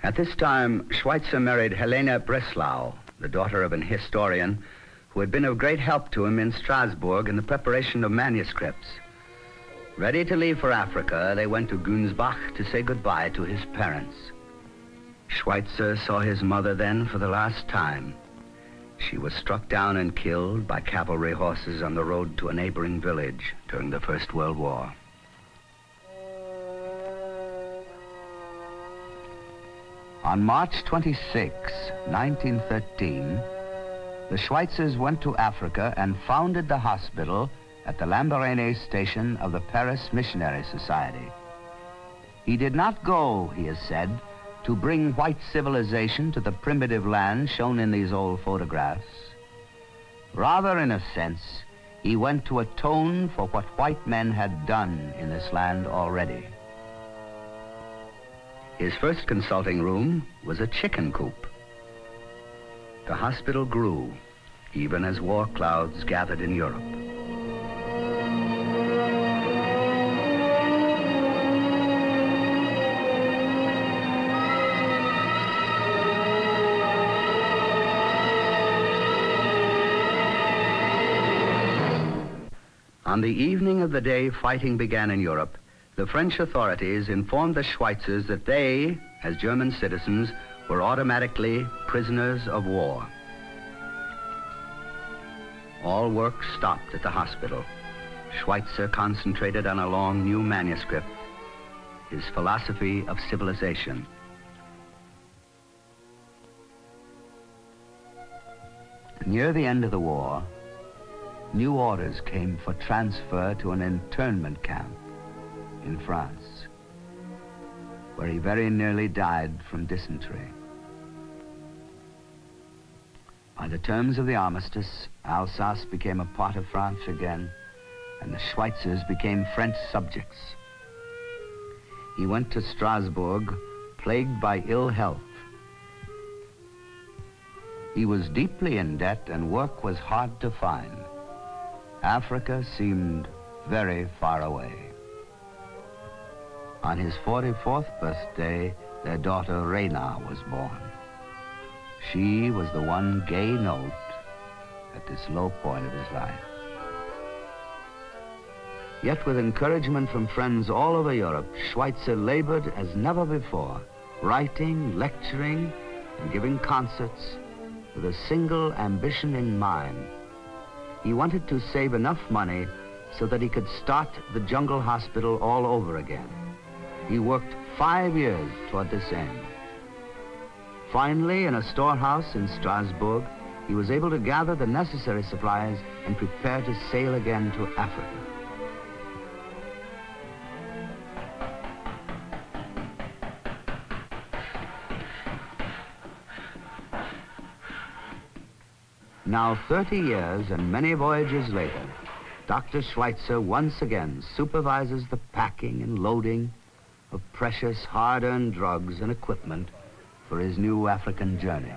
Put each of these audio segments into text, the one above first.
At this time, Schweitzer married Helena Breslau, the daughter of an historian who had been of great help to him in Strasbourg in the preparation of manuscripts. Ready to leave for Africa, they went to Günzbach to say goodbye to his parents. Schweitzer saw his mother then for the last time. She was struck down and killed by cavalry horses on the road to a neighboring village during the First World War. On March 26, 1913, the Schweitzers went to Africa and founded the hospital at the Lambaréné station of the Paris Missionary Society. He did not go, he is said, to bring white civilization to the primitive land shown in these old photographs. Rather, in a sense, he went to atone for what white men had done in this land already. His first consulting room was a chicken coop. The hospital grew, even as war clouds gathered in Europe. On the evening of the day fighting began in Europe, the French authorities informed the Schweitzers that they, as German citizens, were automatically prisoners of war. All work stopped at the hospital. Schweitzer concentrated on a long new manuscript, his philosophy of civilization. Near the end of the war, new orders came for transfer to an internment camp in France, where he very nearly died from dysentery. By the terms of the armistice, Alsace became a part of France again, and the Schweitzers became French subjects. He went to Strasbourg, plagued by ill health. He was deeply in debt, and work was hard to find. Africa seemed very far away. On his 44th birthday, their daughter Reina was born. She was the one gay note at this low point of his life. Yet with encouragement from friends all over Europe, Schweitzer labored as never before, writing, lecturing, and giving concerts with a single ambition in mind. He wanted to save enough money so that he could start the jungle hospital all over again. He worked 5 years toward this end. Finally, in a storehouse in Strasbourg, he was able to gather the necessary supplies and prepare to sail again to Africa. Now 30 years and many voyages later, Dr. Schweitzer once again supervises the packing and loading of precious hard-earned drugs and equipment for his new African journey.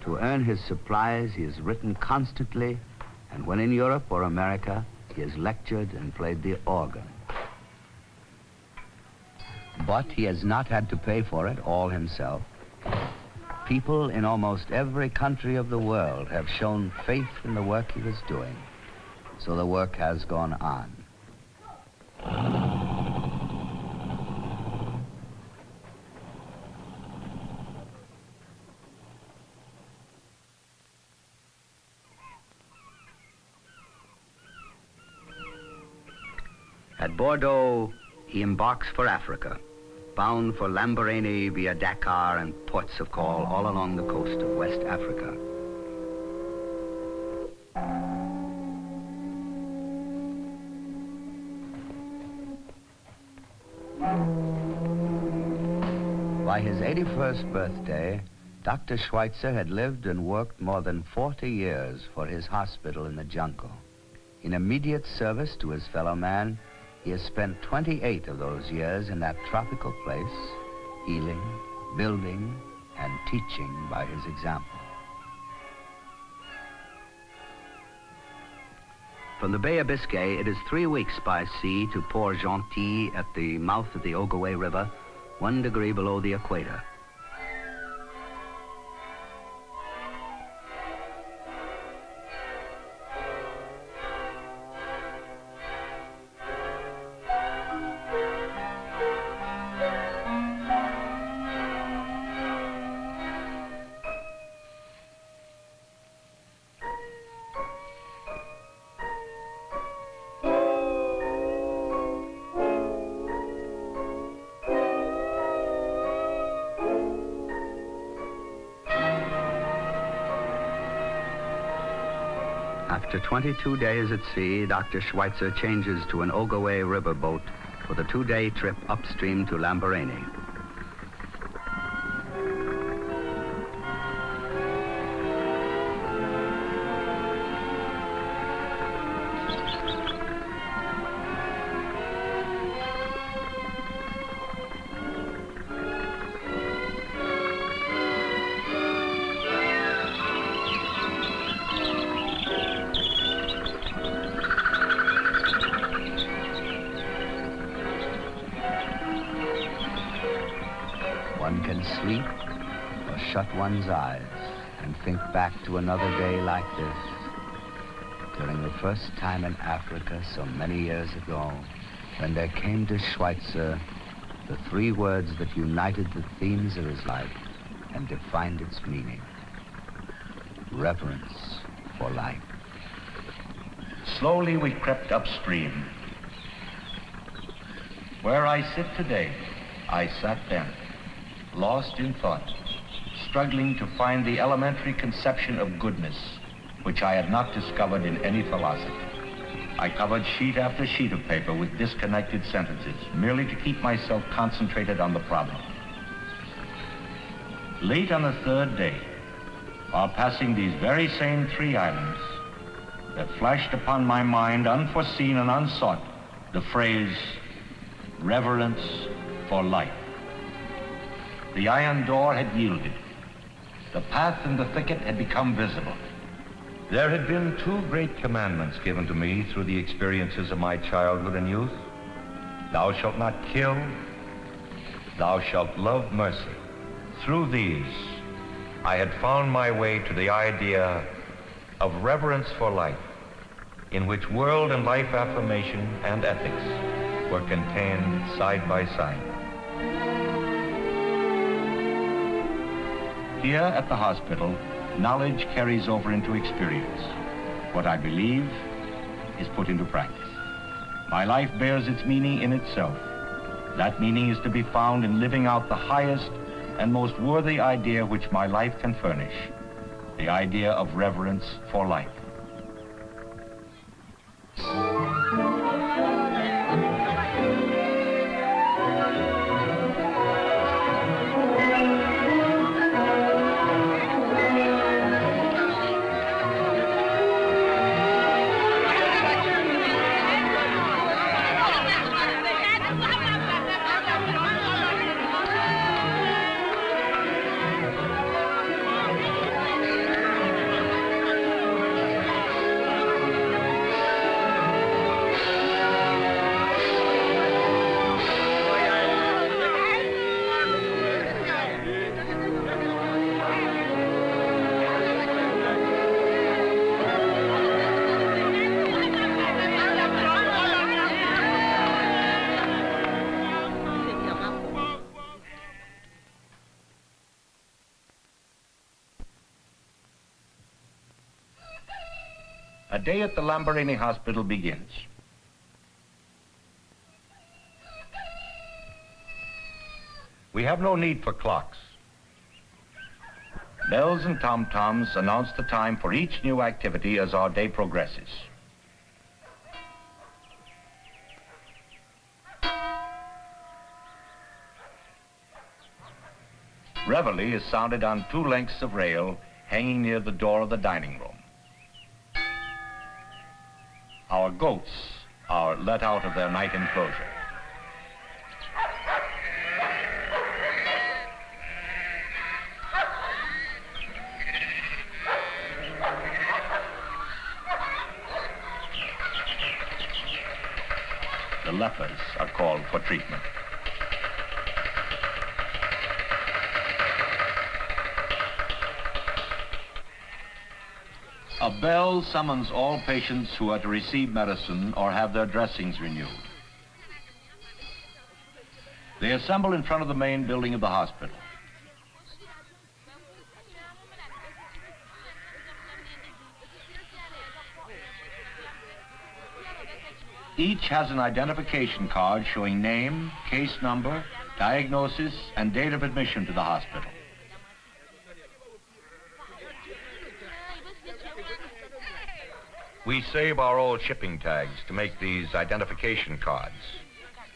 To earn his supplies, he has written constantly, and when in Europe or America, he has lectured and played the organ. But he has not had to pay for it all himself. People in almost every country of the world have shown faith in the work he was doing, so the work has gone on. At Bordeaux, he embarks for Africa, bound for Lambaréné via Dakar and ports of call all along the coast of West Africa. By his 81st birthday, Dr. Schweitzer had lived and worked more than 40 years for his hospital in the jungle. In immediate service to his fellow man, he has spent 28 of those years in that tropical place, healing, building, and teaching by his example. From the Bay of Biscay, it is 3 weeks by sea to Port Gentil at the mouth of the Ogowe River, 1 degree below the equator. After 22 days at sea, Dr. Schweitzer changes to an Ogowe riverboat for the 2-day trip upstream to Lamborghini. One can sleep or shut one's eyes and think back to another day like this, during the first time in Africa so many years ago, when there came to Schweitzer the 3 words that united the themes of his life and defined its meaning: reverence for life. Slowly we crept upstream. Where I sit today, I sat then, lost in thought, struggling to find the elementary conception of goodness, which I had not discovered in any philosophy. I covered sheet after sheet of paper with disconnected sentences, merely to keep myself concentrated on the problem. Late on the 3rd day, while passing these very same 3 islands, there flashed upon my mind, unforeseen and unsought, the phrase, reverence for life. The iron door had yielded. The path in the thicket had become visible. There had been 2 great commandments given to me through the experiences of my childhood and youth. Thou shalt not kill. Thou shalt love mercy. Through these, I had found my way to the idea of reverence for life, in which world and life affirmation and ethics were contained side by side. Here at the hospital, knowledge carries over into experience. What I believe is put into practice. My life bears its meaning in itself. That meaning is to be found in living out the highest and most worthy idea which my life can furnish, the idea of reverence for life. A day at the Lamborghini Hospital begins. We have no need for clocks. Bells and tom-toms announce the time for each new activity as our day progresses. Reveille is sounded on 2 lengths of rail hanging near the door of the dining room. Our goats are let out of their night enclosure. lepers are called for treatment. A bell summons all patients who are to receive medicine or have their dressings renewed. They assemble in front of the main building of the hospital. Each has an identification card showing name, case number, diagnosis, and date of admission to the hospital. We save our old shipping tags to make these identification cards.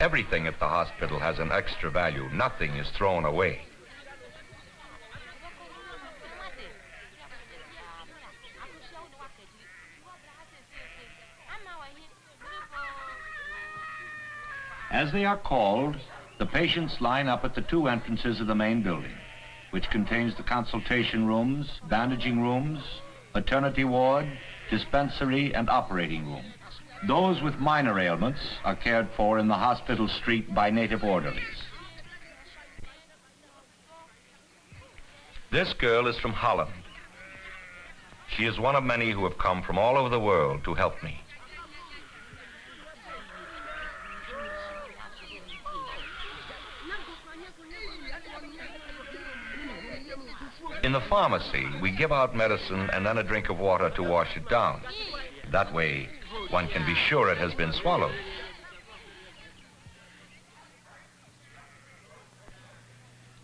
Everything at the hospital has an extra value. Nothing is thrown away. As they are called, the patients line up at the two entrances of the main building, which contains the consultation rooms, bandaging rooms, maternity ward, dispensary, and operating room. Those with minor ailments are cared for in the hospital street by native orderlies. This girl is from Holland. She is one of many who have come from all over the world to help me. In the pharmacy, we give out medicine and then a drink of water to wash it down. That way, one can be sure it has been swallowed.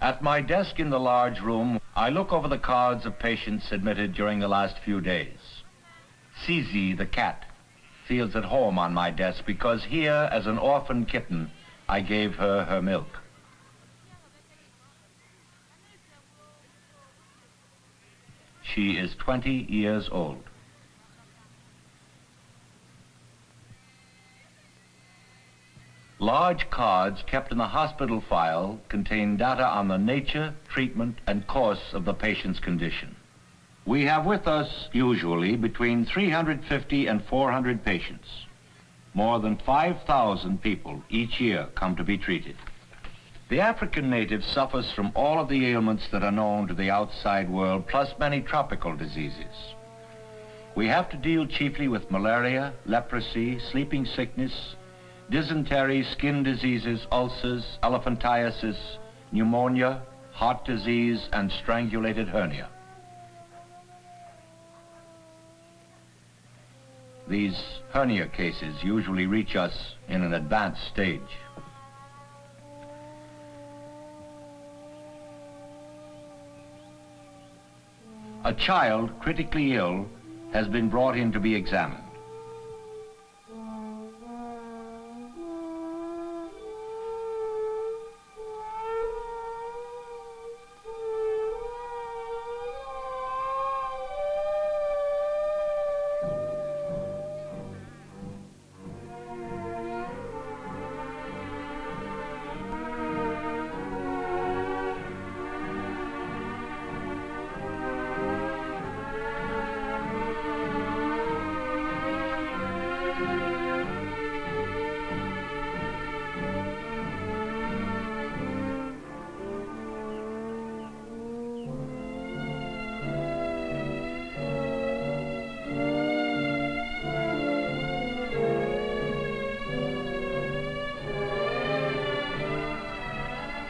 At my desk in the large room, I look over the cards of patients admitted during the last few days. Zizi, the cat, feels at home on my desk because here, as an orphan kitten, I gave her her milk. She is 20 years old. Large cards kept in the hospital file contain data on the nature, treatment, and course of the patient's condition. We have with us, usually, between 350 and 400 patients. More than 5,000 people each year come to be treated. The African native suffers from all of the ailments that are known to the outside world, plus many tropical diseases. We have to deal chiefly with malaria, leprosy, sleeping sickness, dysentery, skin diseases, ulcers, elephantiasis, pneumonia, heart disease, and strangulated hernia. These hernia cases usually reach us in an advanced stage. A child critically ill has been brought in to be examined.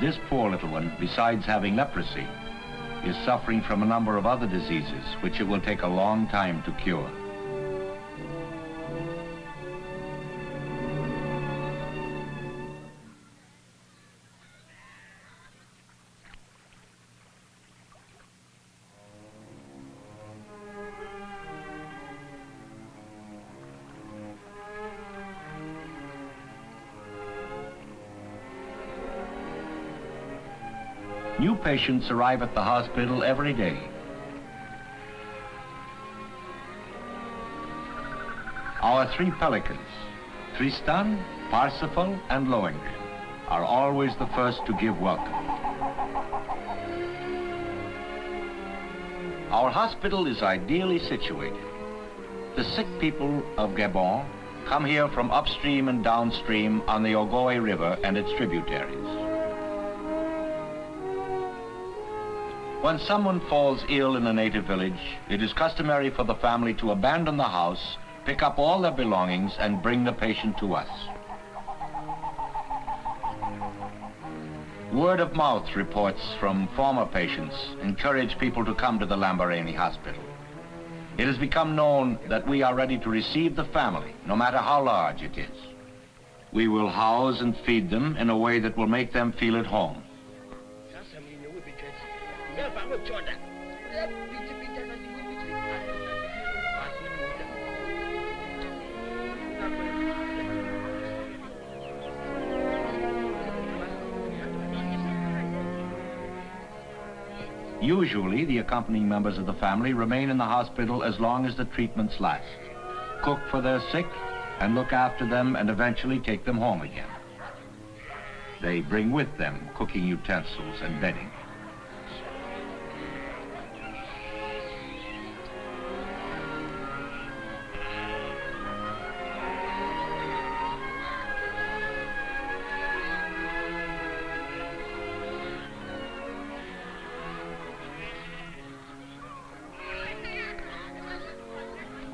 This poor little one, besides having leprosy, is suffering from a number of other diseases which it will take a long time to cure. New patients arrive at the hospital every day. Our three pelicans, Tristan, Parsifal, and Lohengrin, are always the first to give welcome. Our hospital is ideally situated. The sick people of Gabon come here from upstream and downstream on the Ogowe River and its tributaries. When someone falls ill in a native village, it is customary for the family to abandon the house, pick up all their belongings, and bring the patient to us. Word of mouth reports from former patients encourage people to come to the Lamborghini Hospital. It has become known that we are ready to receive the family, no matter how large it is. We will house and feed them in a way that will make them feel at home. Usually, the accompanying members of the family remain in the hospital as long as the treatments last, cook for their sick, and look after them, and eventually take them home again. They bring with them cooking utensils and bedding.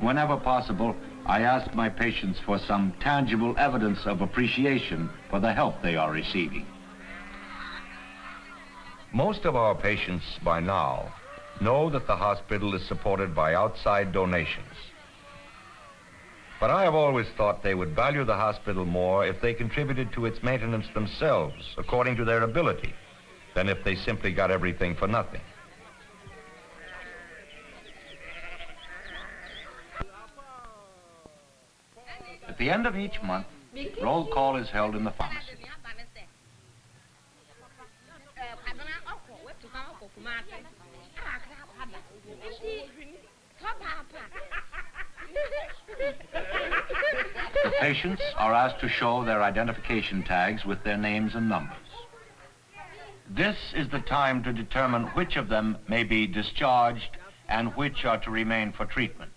Whenever possible, I ask my patients for some tangible evidence of appreciation for the help they are receiving. Most of our patients by now know that the hospital is supported by outside donations. But I have always thought they would value the hospital more if they contributed to its maintenance themselves, according to their ability, than if they simply got everything for nothing. At the end of each month, roll call is held in the pharmacy. The patients are asked to show their identification tags with their names and numbers. This is the time to determine which of them may be discharged and which are to remain for treatment.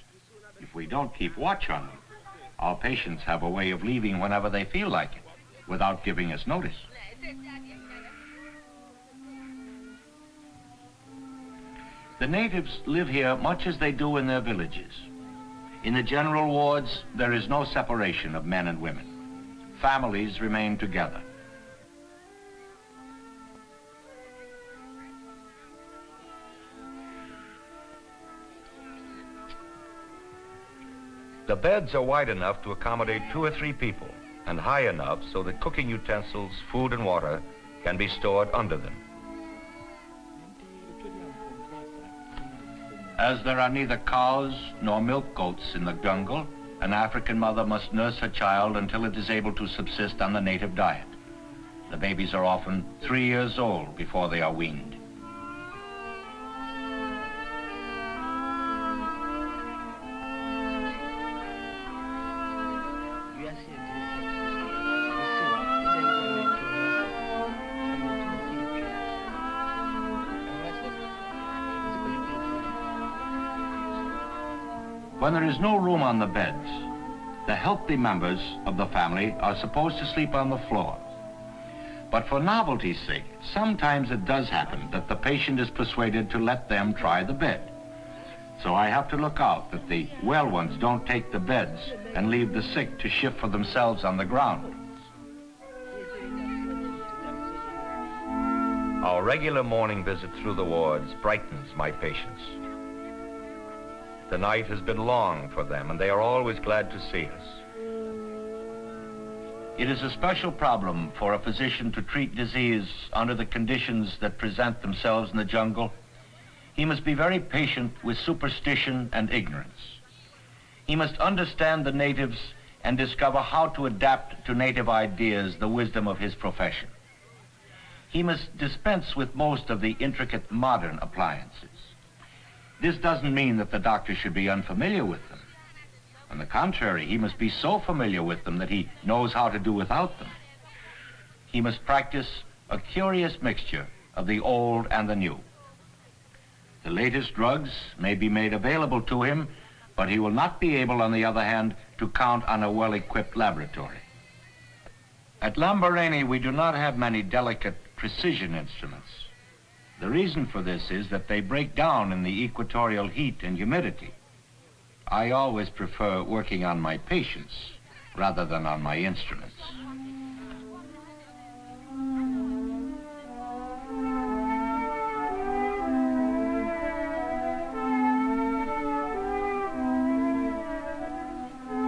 If we don't keep watch on them, our patients have a way of leaving whenever they feel like it, without giving us notice. The natives live here much as they do in their villages. In the general wards, there is no separation of men and women. Families remain together. The beds are wide enough to accommodate 2 or 3 people, and high enough so that cooking utensils, food, and water can be stored under them. As there are neither cows nor milk goats in the jungle, an African mother must nurse her child until it is able to subsist on the native diet. The babies are often 3 years old before they are weaned. When there is no room on the beds, the healthy members of the family are supposed to sleep on the floor. But for novelty's sake, sometimes it does happen that the patient is persuaded to let them try the bed. So I have to look out that the well ones don't take the beds and leave the sick to shift for themselves on the ground. Our regular morning visit through the wards brightens my patients. The night has been long for them, and they are always glad to see us. It is a special problem for a physician to treat disease under the conditions that present themselves in the jungle. He must be very patient with superstition and ignorance. He must understand the natives and discover how to adapt to native ideas the wisdom of his profession. He must dispense with most of the intricate modern appliances. This doesn't mean that the doctor should be unfamiliar with them. On the contrary, he must be so familiar with them that he knows how to do without them. He must practice a curious mixture of the old and the new. The latest drugs may be made available to him, but he will not be able, on the other hand, to count on a well-equipped laboratory. At Lamborghini, we do not have many delicate precision instruments. The reason for this is that they break down in the equatorial heat and humidity. I always prefer working on my patients rather than on my instruments.